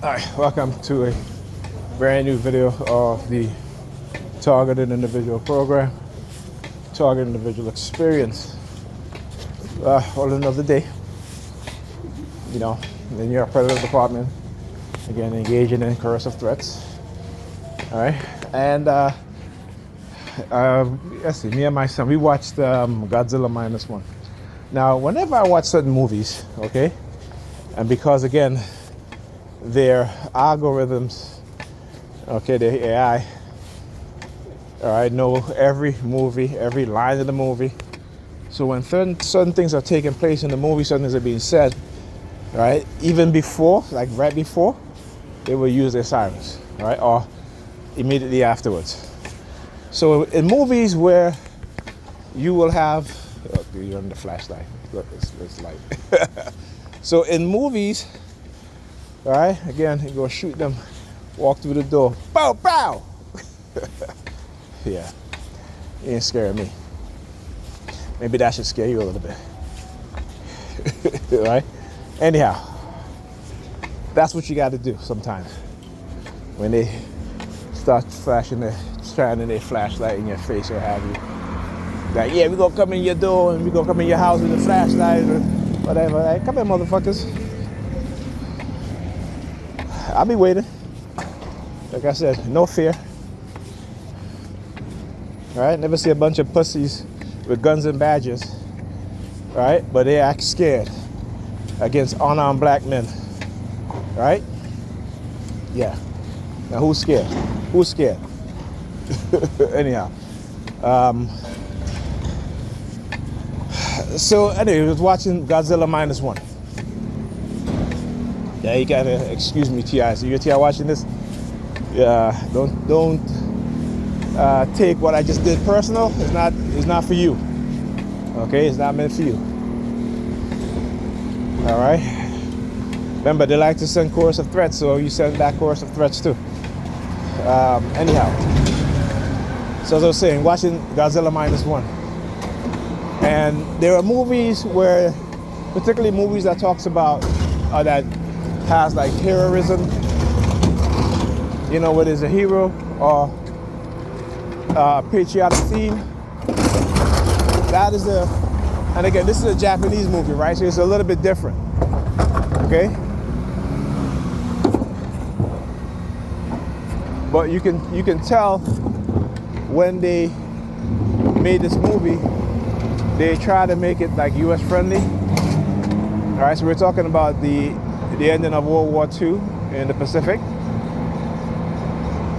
Alright, welcome to a brand new video of the Targeted Individual Program, Targeted Individual Experience. All another day, in your federal department, again, engaging in coercive threats. Alright, and let's see, me and my son, we watched Godzilla -1. Now, whenever I watch certain movies, okay, and because again, their algorithms, okay, their AI, all right, know every movie, every line of the movie. So when certain things are taking place in the movie, certain things are being said, right, even before, like right before, they will use their sirens, right, or immediately afterwards. So in movies where you will have, you're on the flashlight, look, it's light. So in movies, all right, again, you go shoot them, walk through the door, pow, pow. Yeah, you ain't scaring me. Maybe that should scare you a little bit. Right? Anyhow, that's what you got to do sometimes when they start shining their flashlight in your face or have you. Like, yeah, we're going to come in your door and we're going to come in your house with a flashlight or whatever. Like, come here, motherfuckers. I'll be waiting. Like I said, no fear. All right, never see a bunch of pussies with guns and badges, right? But they act scared against unarmed black men, right? Yeah. Now who's scared? Who's scared? Anyhow. So anyway, I was watching Godzilla -1. Yeah, you gotta excuse me, T.I. So you're T.I. watching this? Yeah, don't take what I just did personal. It's not for you. Okay, it's not meant for you. All right. Remember, they like to send coercive threats, so you send back coercive threats too. Anyhow, so as I was saying, watching Godzilla -1, and there are movies where, particularly movies that talks about that has like heroism. You know, where there's a hero or a patriotic theme. That is and again, this is a Japanese movie, right? So it's a little bit different, okay? But you can tell when they made this movie, they try to make it like U.S. friendly. All right, so we're talking about the ending of World War II in the Pacific,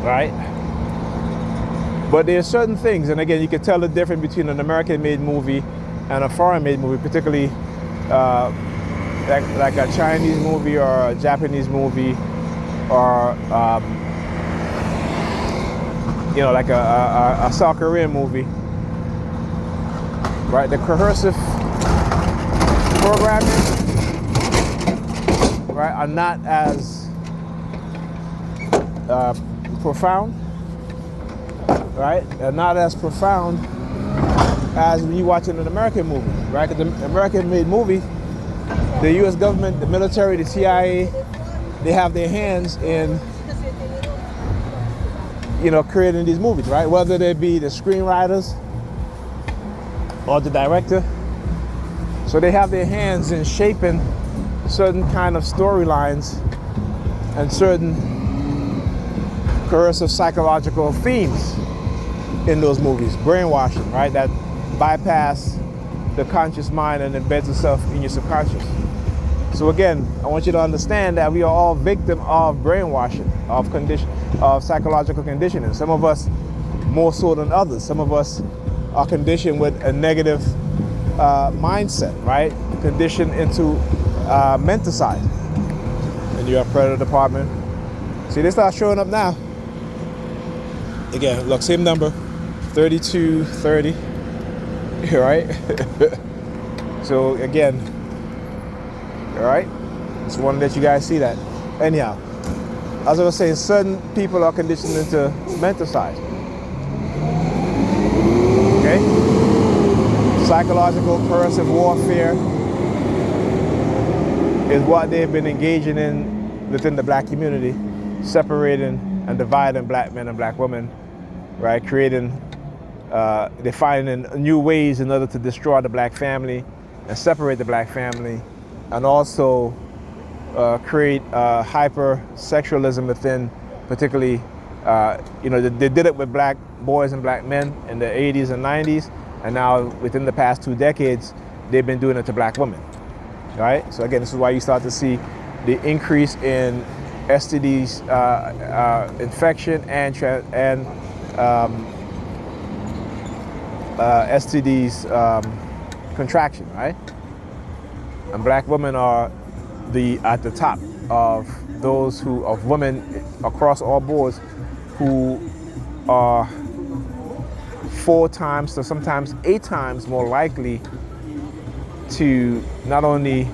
right? But there are certain things, and again, you can tell the difference between an American-made movie and a foreign-made movie, particularly like a Chinese movie or a Japanese movie, or like a South Korean movie, right? The coercive programming, right, are not as profound, right? They're not as profound as when you're watching an American movie, right? Because the American-made movie, the U.S. government, the military, the CIA, they have their hands in, creating these movies, right? Whether they be the screenwriters or the director. So they have their hands in shaping certain kind of storylines and certain coercive psychological themes in those movies. Brainwashing, right? That bypass the conscious mind and embeds itself in your subconscious. So again, I want you to understand that we are all victims of brainwashing, of psychological conditioning. Some of us more so than others. Some of us are conditioned with a negative mindset, right? Conditioned into menticide. And you have predator department. See, they start showing up now. Again, look, same number, 3230, right? So again, all right, just want to let you guys see that. Anyhow, as I was saying, certain people are conditioned into menticide. Okay? Psychological coercive warfare is what they've been engaging in within the black community, separating and dividing black men and black women, right? Creating, they're finding new ways in order to destroy the black family and separate the black family, and also create hypersexualism within, particularly, they did it with black boys and black men in the 80s and 90s, and now within the past 2 decades, they've been doing it to black women, right? So again, this is why you start to see the increase in STDs infection and STDs contraction, right? And black women are at the top of those of women across all boards who are 4 times to sometimes 8 times more likely to not only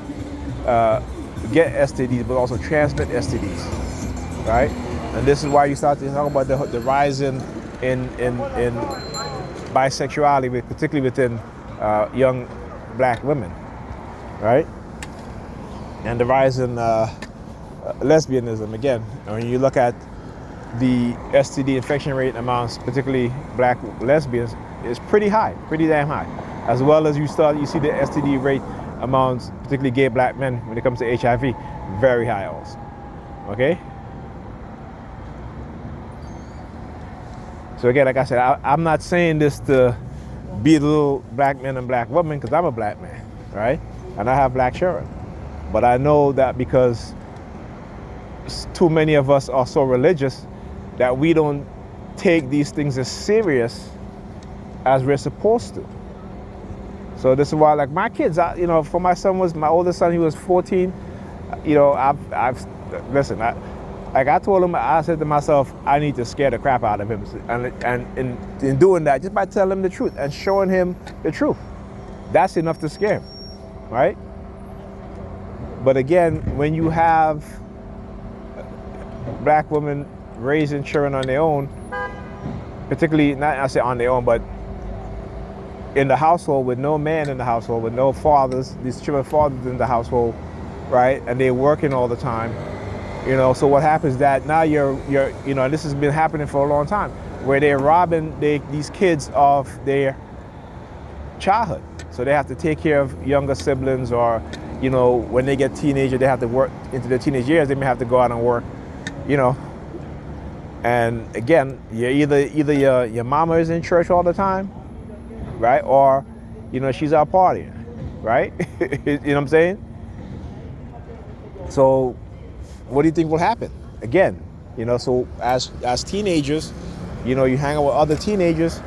get STDs but also transmit STDs, right? And this is why you start to talk about the rise in bisexuality, particularly within young black women, right? And the rise in lesbianism. Again, when you look at the STD infection rate amongst particularly black lesbians, is pretty high, pretty damn high. As well as you see the STD rate amongst particularly gay black men when it comes to HIV, very high also. Okay? So again, like I said, I'm not saying this to belittle black men and black women, because I'm a black man, right? And I have black children. But I know that because too many of us are so religious that we don't take these things as serious as we're supposed to. So this is why, like my kids, for my oldest son, he was 14. I told him, I said to myself, I need to scare the crap out of him. And in doing that, just by telling him the truth and showing him the truth, that's enough to scare him, right? But again, when you have black women raising children on their own, particularly, not I say on their own, but in the household with no man in the household, with no fathers, these children fathers in the household, right? And they're working all the time, so what happens is that now and this has been happening for a long time, where they're robbing these kids of their childhood. So they have to take care of younger siblings, or, when they get teenager, they have to work into their teenage years, they may have to go out and work, And again, either your mama is in church all the time, right? Or, she's out partying, right? You know what I'm saying? So what do you think will happen? Again, so as teenagers, you hang out with other teenagers,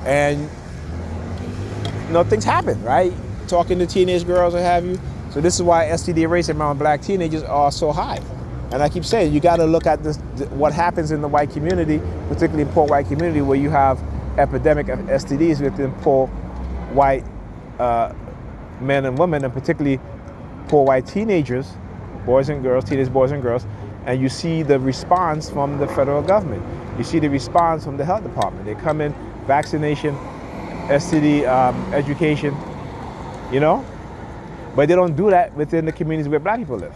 and things happen, right? Talking to teenage girls or have you. So this is why STD rates among black teenagers are so high. And I keep saying, you got to look at what happens in the white community, particularly in poor white community, where you have epidemic of STDs within poor white men and women, and particularly poor white teenagers, teenage boys and girls, and you see the response from the federal government. You see the response from the health department. They come in, vaccination, STD education, but they don't do that within the communities where black people live.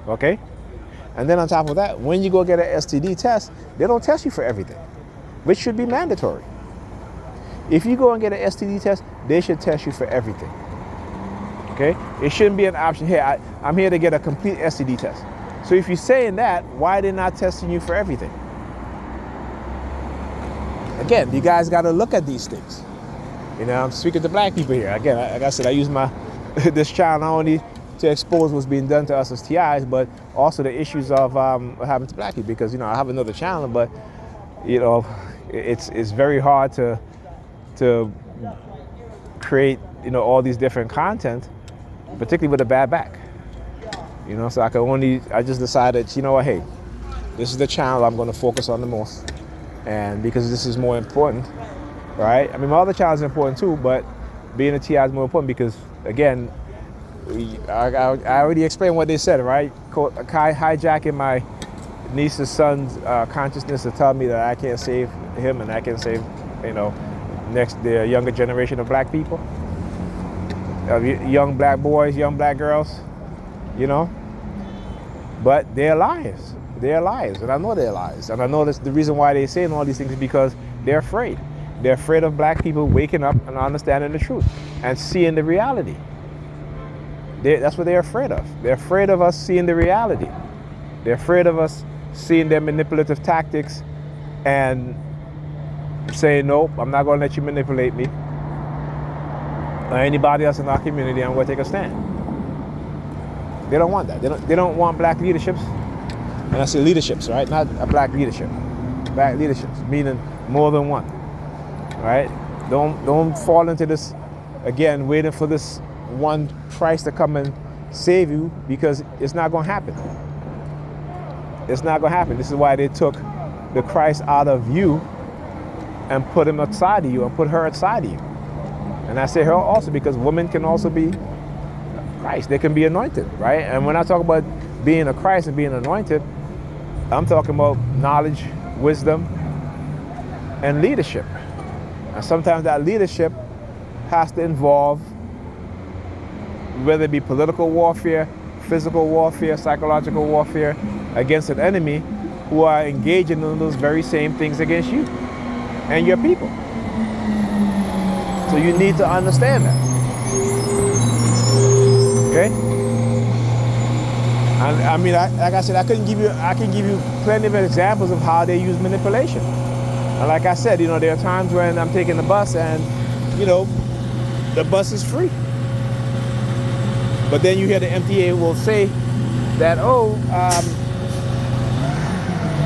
Okay? And then on top of that, when you go get an STD test, they don't test you for everything, which should be mandatory. If you go and get an STD test, they should test you for everything. Okay? It shouldn't be an option. Hey, I'm here to get a complete STD test. So if you're saying that, why are they not testing you for everything? Again, you guys got to look at these things. I'm speaking to black people here. Again, like I said, I use this channel not only to expose what's being done to us as TIs, but also the issues of what happened to black people. Because I have another channel, but it's very hard to create all these different content, particularly with a bad back. So I just decided, hey, this is the channel I'm going to focus on the most, and because this is more important, right? I mean, my other channels are important too, but being a TI is more important because, again, I already explained what they said, right? Hijacking my niece's son's consciousness to tell me that I can't save him and I can save, the younger generation of black people, young black boys, young black girls, you know. But they're liars. They're liars, and I know they're liars. And I know that's the reason why they're saying all these things is because they're afraid. They're afraid of black people waking up and understanding the truth and seeing the reality. That's what they're afraid of. They're afraid of us seeing the reality. They're afraid of us seeing their manipulative tactics and saying, nope, I'm not going to let you manipulate me. Or anybody else in our community, I'm going to take a stand. They don't want that. They don't want black leaderships. And I say leaderships, right? Not a black leadership. Black leaderships, meaning more than one. Right? Don't fall into this, again, waiting for this one Christ to come and save you, because it's not going to happen. It's not going to happen. This is why they took the Christ out of you and put him outside of you and put her outside of you. And I say her also because women can also be Christ. They can be anointed, right? And when I talk about being a Christ and being anointed, I'm talking about knowledge, wisdom, and leadership. And sometimes that leadership has to involve, whether it be political warfare, physical warfare, psychological warfare against an enemy who are engaging in those very same things against you and your people. So you need to understand that. Okay? And I mean, like I said, I can give you plenty of examples of how they use manipulation. And like I said, you know, there are times when I'm taking the bus and, you know, the bus is free. But then you hear the MTA will say that,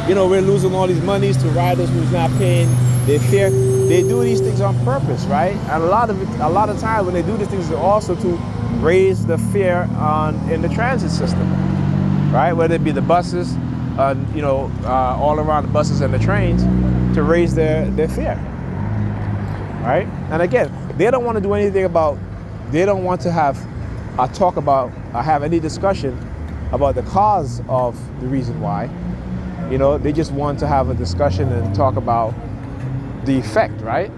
you know, we're losing all these monies to riders who's not paying their fare. They do these things on purpose, right? And a lot of times when they do these things is also to raise the fare in the transit system, right? Whether it be the buses, you know, all around the buses and the trains, to raise their fare, right? And again, they don't want to do anything about, they don't want to have talk about or have any discussion about the cause of the reason why. You know, they just want to have a discussion and talk about the effect, right?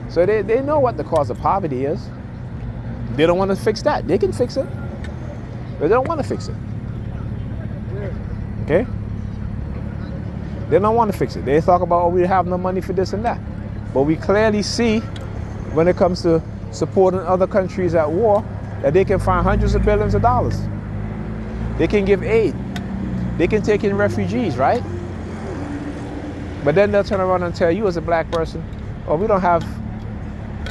So they know what the cause of poverty is. They don't want to fix that. They can fix it, but they don't want to fix it. Okay? They don't want to fix it. They talk about, oh, we have no money for this and that. But we clearly see when it comes to supporting other countries at war that they can find hundreds of billions of dollars. They can give aid. They can take in refugees, right? But then they'll turn around and tell you as a black person, oh, we don't have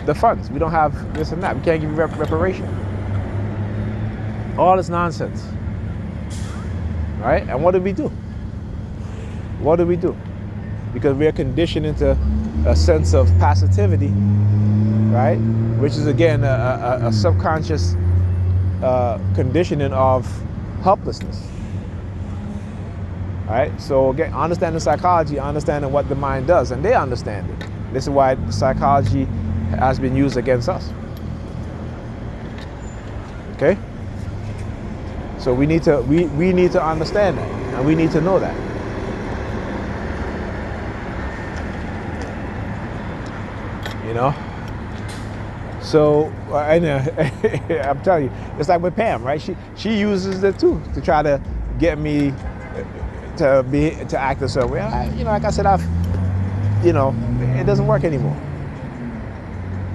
the funds. We don't have this and that. We can't give you reparation. All this nonsense, right? And what do we do? What do we do? Because we're conditioned into a sense of passivity, right? Which is, again, a subconscious conditioning of helplessness. Right? So again, understanding psychology, understanding what the mind does, and they understand it. This is why psychology has been used against us. Okay? So we need to understand that, and we need to know that. You know? So I'm telling you, it's like with Pam, right? She uses it too to try to get me to act a certain way. You know, like I said, it doesn't work anymore.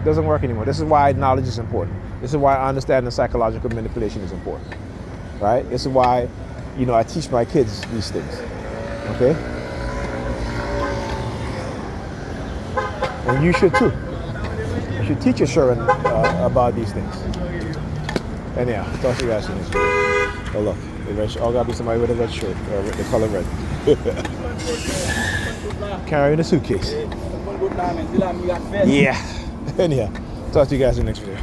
It doesn't work anymore. This is why knowledge is important. This is why understanding psychological manipulation is important, right? This is why, you know, I teach my kids these things, okay? And you should too. You should teach your children about these things. Anyhow, talk to you guys soon. Oh look. All gotta be somebody with a red shirt, or the color red. Carrying a suitcase. Yeah. Anyhow, talk to you guys in the next video.